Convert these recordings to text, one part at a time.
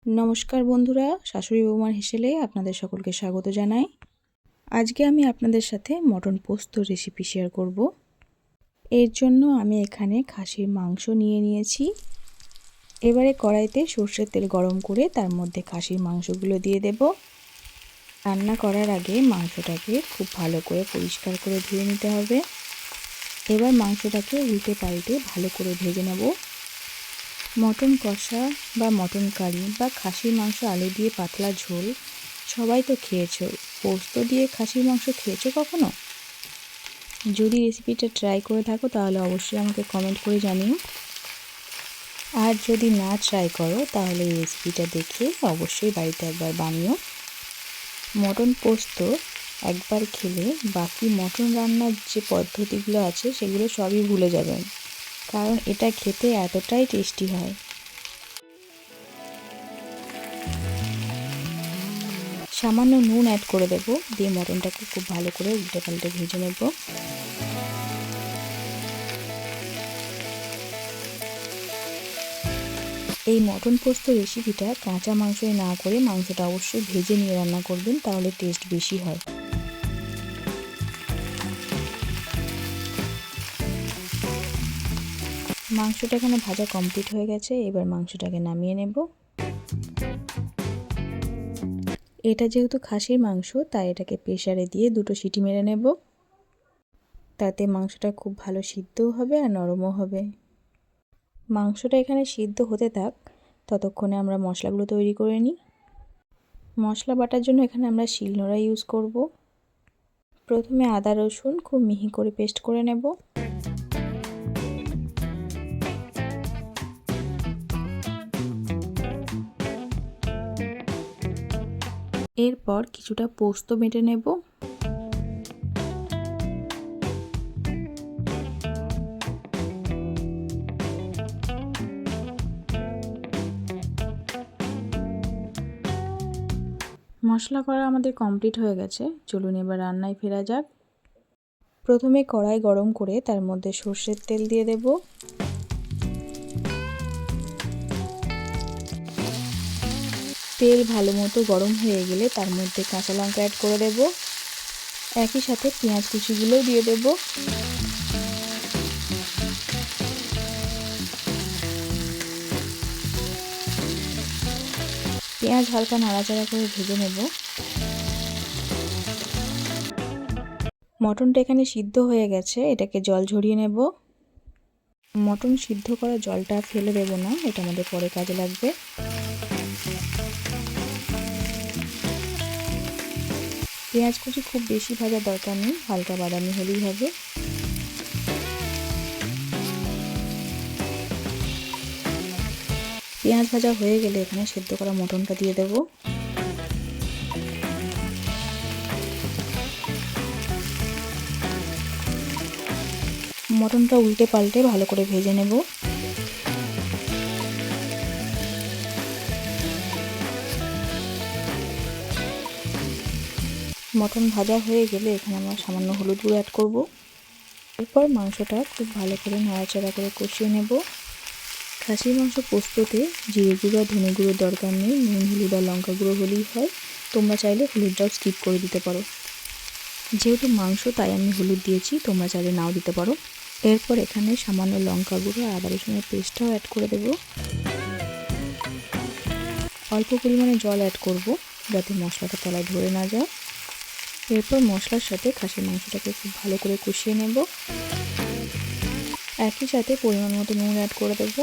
নমস্কার বন্ধুরা, শাশুড়ি বৌমার হেসেলে আপনাদের সকলকে স্বাগত জানাই। আজকে আমি আপনাদের সাথে মটন পোস্ত রেসিপি শেয়ার করব। এর জন্য আমি এখানে খাসির মাংস নিয়ে নিয়েছি। এবারে কড়াইতে সর্ষের তেল গরম করে তার মধ্যে খাসির মাংসগুলো দিয়ে দেব। রান্না করার আগে মাংসটাকে খুব ভালো করে পরিষ্কার করে ধুয়ে নিতে হবে। এবার মাংসটাকে উল্টে পাল্টে ভালো করে ভেজে নেব। মটন কষা বা মটন কারি বা খাসির মাংস আলু দিয়ে পাতলা ঝোল সবাই তো খেয়েছো। পোস্ত দিয়ে খাসির মাংস খেয়েছো কখনো? যদি রেসিপিটা ট্রাই করে থাকো তাহলে অবশ্যই আমাকে কমেন্ট করে জানিও। আর যদি না ট্রাই করো তাহলে এই রেসিপিটা দেখে অবশ্যই বাড়িতে একবার বানিও। মটন পোস্ত একবার খেলে বাকি মটন রান্নার যে পদ্ধতিগুলো আছে সেগুলো সবই ভুলে যাবেন, কারণ এটা খেতে এতটাই টেস্টি হয়। সামান্য নুন অ্যাড করে দেব, দিয়ে মটনটাকে খুব ভালো করে উল্টে পাল্টে ভেজে নেব। এই মটন পোস্ত রেসিপিটা কাঁচা মাংসই না করে মাংসটা অবশ্যই ভেজে নিয়ে রান্না করবেন, তাহলে টেস্ট বেশি হয়। মাংসটা এখানে ভাজা কমপ্লিট হয়ে গেছে, এবার মাংসটাকে নামিয়ে নেব। এটা যেহেতু খাসির মাংস তাই এটাকে প্রেসারে দিয়ে 2টো সিটি মেরে নেব। তাতে মাংসটা খুব ভালো সিদ্ধও হবে আর নরমও হবে। মাংসটা এখানে সিদ্ধ হতে থাক, ততক্ষণে আমরা মশলাগুলো তৈরি করে নিই। মশলা বাটার জন্য এখানে আমরা শিলনোড়া ইউজ করব। প্রথমে আদা রসুন খুব মিহি করে পেস্ট করে নেব। এরপর কিছুটা পোস্ত বেটে নেব। মশলা করা আমাদের কমপ্লিট হয়ে গেছে, চলুন এবার রান্নায় ফেরা যাক। প্রথমে কড়াই গরম করে তার মধ্যে সর্ষের তেল দিয়ে দেব। তেল ভালো মতো গরম হয়ে গেলে তার মধ্যে কাঁচা লঙ্কা অ্যাড করে দেব। একই সাথে পেঁয়াজ কুচিগুলোও দিয়ে দেব। পেঁয়াজ হালকা নাড়াচাড়া করে ভেজে নেব। মটনটা এখানে সিদ্ধ হয়ে গেছে, এটাকে জল ঝরিয়ে নেব। মটন সিদ্ধ করা জলটা ফেলে দেব না, এটা আমাদের পরে কাজে লাগবে। পেঁয়াজ কুচি খুব বেশি ভাজার দরকার নেই, হালকা বাদামি হলেই হবে। পেঁয়াজ ভাজা হয়ে গেলে এখানে সেদ্ধ করা মটনটা দিয়ে দেব। মটনটা উল্টে পাল্টে ভালো করে ভেজে নেব। মটন ভাজা হয়ে গেলে এখানে আমরা সামান্য হলুদ গুঁড়ো অ্যাড করব। এরপর মাংসটা খুব ভালো করে নাড়াচাড়া করে কষিয়ে নেব। খাসির মাংস পোস্ততে জিরে গুঁড়ো ধনে গুঁড়োর দরকার নেই, নুন হলুদ আর লঙ্কা গুঁড়ো হলেই হয়। তোমরা চাইলে হলুদটাও স্কিপ করে দিতে পারো। যেহেতু মাংস তাই আমি হলুদ দিয়েছি, তোমরা চাইলে নাও দিতে পারো। এরপর এখানে সামান্য লঙ্কা গুঁড়ো আর আদা রসুনের পেস্টটাও অ্যাড করে দেব। অল্প পরিমাণে জল অ্যাড করব যাতে মশলাটা তলায় ধরে না যায়। এরপর মশলার সাথে খাসির মাংসটাকে খুব ভালো করে কষিয়ে নেব। একই সাথে পরিমাণ মতো নুন অ্যাড করে দেব।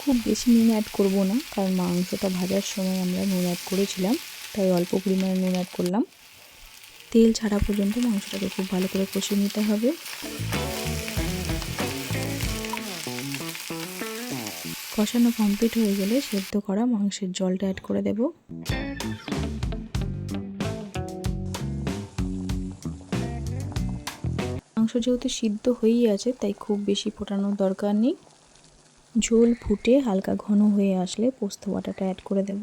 খুব বেশি নুন অ্যাড করব না, কারণ মাংসটা ভাজার সময় আমরা নুন অ্যাড করেছিলাম, তাই অল্প পরিমাণে নুন অ্যাড করলাম। তেল ছাড়া পর্যন্ত মাংসটাকে খুব ভালো করে কষিয়ে নিতে হবে। কষানো কমপ্লিট হয়ে গেলে সেদ্ধ করা মাংসের জলটা অ্যাড করে দেব। মাংস যেহেতু সিদ্ধ হয়েই আছে তাই খুব বেশি ফোটানোর দরকার নেই। ঝোল ফুটে হালকা ঘন হয়ে আসলে পোস্ত বাটাটা অ্যাড করে দেব।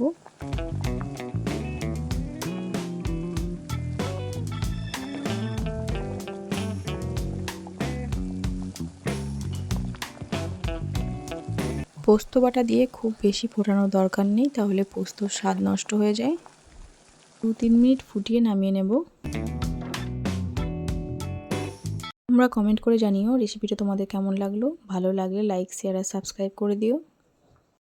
পোস্ত বাটা দিয়ে খুব বেশি ফোটানোর দরকার নেই, তাহলে পোস্তর স্বাদ নষ্ট হয়ে যায়। 2-3 মিনিট ফুটিয়ে নামিয়ে নেব। তোমরা কমেন্ট করে জানিও রেসিপিটা তোমাদের কেমন লাগলো। ভালো লাগলে লাইক, শেয়ার আর সাবস্ক্রাইব করে দিও।